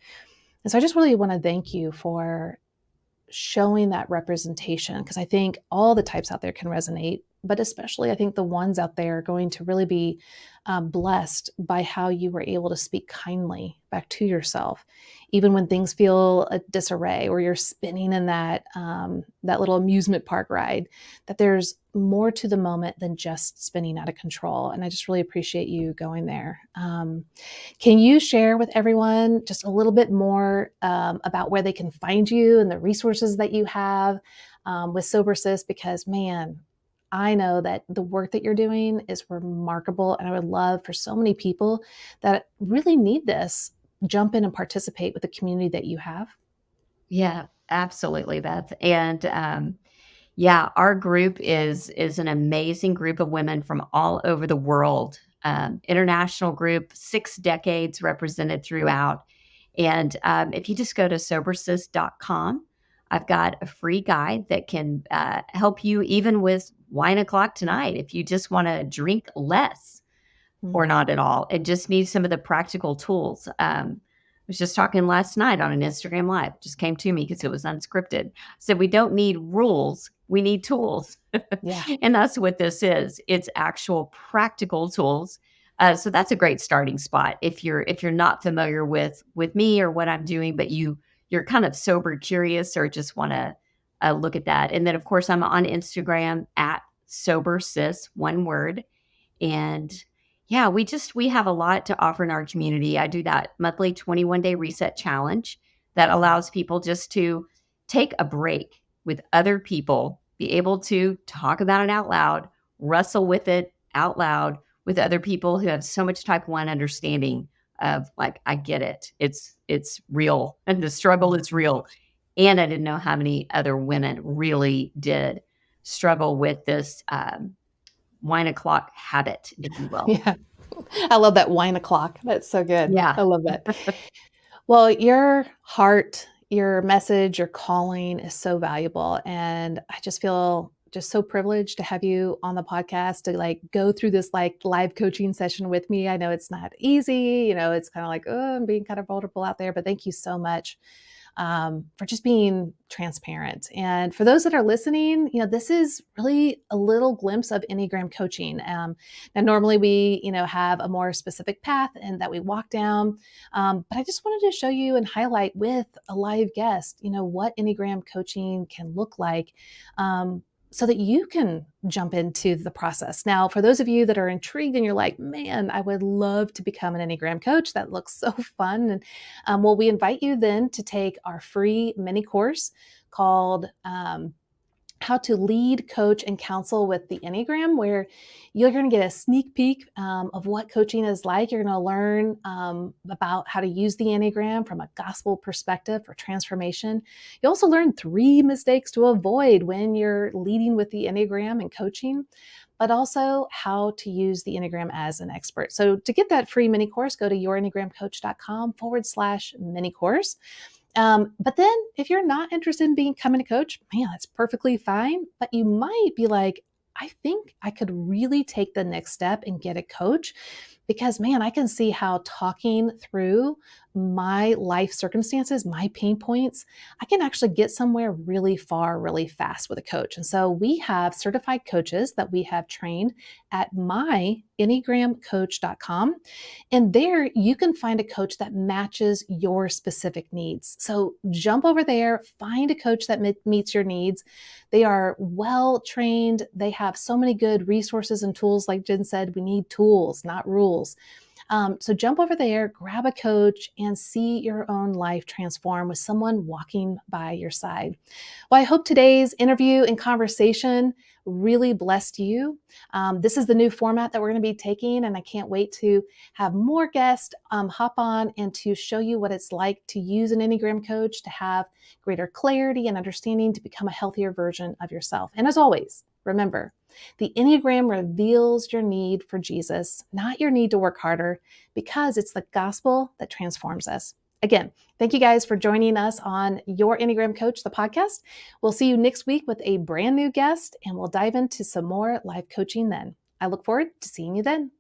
And so I just really want to thank you for showing that representation, because I think all the types out there can resonate, but especially I think the ones out there are going to really be blessed by how you were able to speak kindly back to yourself, even when things feel a disarray or you're spinning in that little amusement park ride, that there's more to the moment than just spinning out of control. And I just really appreciate you going there. Can you share with everyone just a little bit more about where they can find you and the resources that you have with Sober Sis? Because, man, I know that the work that you're doing is remarkable. And I would love for so many people that really need this jump in and participate with the community that you have. Yeah, absolutely, Beth. And yeah, our group is an amazing group of women from all over the world. International group, 6 decades represented throughout. And if you just go to sobersis.com, I've got a free guide that can help you even with wine o'clock tonight. If you just want to drink less Mm. or not at all, it just needs some of the practical tools. I was just talking last night on an Instagram Live, just came to me because it was unscripted. Said we don't need rules, we need tools. Yeah. And that's what this is. It's actual practical tools. So that's a great starting spot if you're not familiar with me or what I'm doing, but you're kind of sober curious or just want to look at that. And then of course I'm on Instagram at Sober Sis, one word. And yeah, we have a lot to offer in our community. I do that monthly 21-day reset challenge that allows people just to take a break with other people, be able to talk about it out loud, wrestle with it out loud with other people who have so much type 1 understanding of like, I get it. It's real and the struggle is real. And I didn't know how many other women really did struggle with this wine o'clock habit, if you will. Yeah. I love that wine o'clock. That's so good. Yeah. I love that. Well, your heart, your message, your calling is so valuable. And I just feel just so privileged to have you on the podcast to like go through this like live coaching session with me. I know it's not easy, it's kind of like, oh, I'm being kind of vulnerable out there, but thank you so much for just being transparent. And for those that are listening, this is really a little glimpse of Enneagram coaching. Now, normally we, have a more specific path and that we walk down. But I just wanted to show you and highlight with a live guest, what Enneagram coaching can look like. So that you can jump into the process. Now, for those of you that are intrigued and you're like, man, I would love to become an Enneagram coach. That looks so fun. And well, we invite you then to take our free mini course called How to Lead, Coach, and Counsel with the Enneagram, where you're going to get a sneak peek of what coaching is like. You're going to learn about how to use the Enneagram from a gospel perspective for transformation. You also learn 3 mistakes to avoid when you're leading with the Enneagram and coaching, but also how to use the Enneagram as an expert. So to get that free mini course, go to yourenneagramcoach.com/mini course. But then if you're not interested in becoming a coach, man, that's perfectly fine. But you might be like, I think I could really take the next step and get a coach because, man, I can see how talking through my life circumstances, my pain points, I can actually get somewhere really far, really fast with a coach. And so we have certified coaches that we have trained at myenneagramcoach.com. And there you can find a coach that matches your specific needs. So jump over there, find a coach that meets your needs. They are well trained. They have so many good resources and tools. Like Jen said, we need tools, not rules. So jump over there, grab a coach, and see your own life transform with someone walking by your side. Well, I hope today's interview and conversation really blessed you. This is the new format that we're going to be taking, and I can't wait to have more guests hop on and to show you what it's like to use an Enneagram coach, to have greater clarity and understanding, to become a healthier version of yourself. And as always, remember, the Enneagram reveals your need for Jesus, not your need to work harder, because it's the gospel that transforms us. Again, thank you guys for joining us on Your Enneagram Coach, the podcast. We'll see you next week with a brand new guest, and we'll dive into some more live coaching then. I look forward to seeing you then.